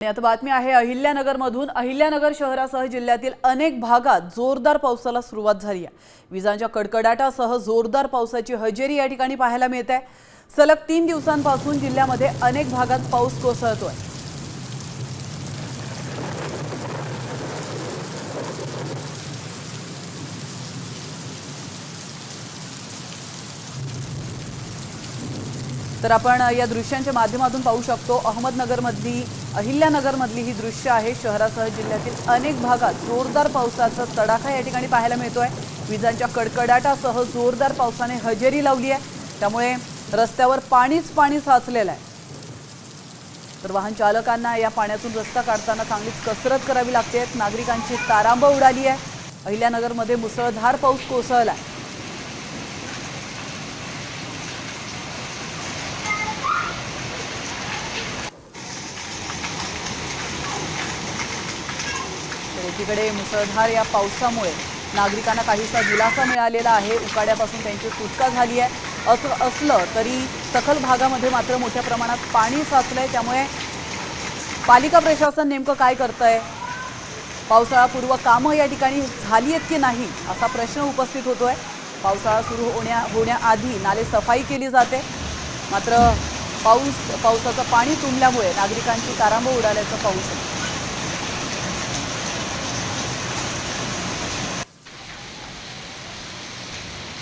आता बातमी आहे अहिल्यानगरमधून। अहिल्यानगर शहरासह जिल्ह्यातील अनेक भागात जोरदार पावसाला सुरुवात झाली आहे। विजांच्या कडकडाटासह जोरदार पावसाची हजेरी या ठिकाणी पाहायला मिळते। सलग 3 दिवसांपासून जिल्ह्यामध्ये अनेक भागात पाऊस कोसळतोय। तर आपण या दृश्यांच्या माध्यमातून पाहू शकतो अहमदनगरमधली अहिल्यानगरमधली ही दृश्य आहे। शहरासह जिल्ह्यातील अनेक भागात जोरदार पावसाचा तडाखा या ठिकाणी पाहायला मिळतोय। विजांच्या कडकडाटासह जोरदार पावसाने हजेरी लावली आहे, त्यामुळे रस्त्यावर पाणीच पाणी साचलेलं आहे। तर वाहन चालकांना या पाण्यातून रस्ता काढताना चांगलीच कसरत करावी लागते। नागरिकांची तारांब उडाली आहे। अहिल्यानगरमध्ये मुसळधार पाऊस कोसळला आहे। एकीकडे मुसळधार या पावसामुळे नागरिकांना काहीसा दिलासा मिळालेला आहे। उकाड्यापासून त्यांची सुटका झाली आहे। असलं तरी सखल भागामध्ये मात्र मोठ्या प्रमाणात पाणी साचलंय, त्यामुळे पालिका प्रशासन नेमकं काय करतंय, पावसाळापूर्व कामं या ठिकाणी झाली आहेत की नाही असा प्रश्न उपस्थित होतोय। पावसाळा सुरू होण्याआधी नाले सफाई केली जाते, मात्र पावसाचं पाणी तुंबल्यामुळे नागरिकांची तारांब उडाल्याचं पाहू शकतो।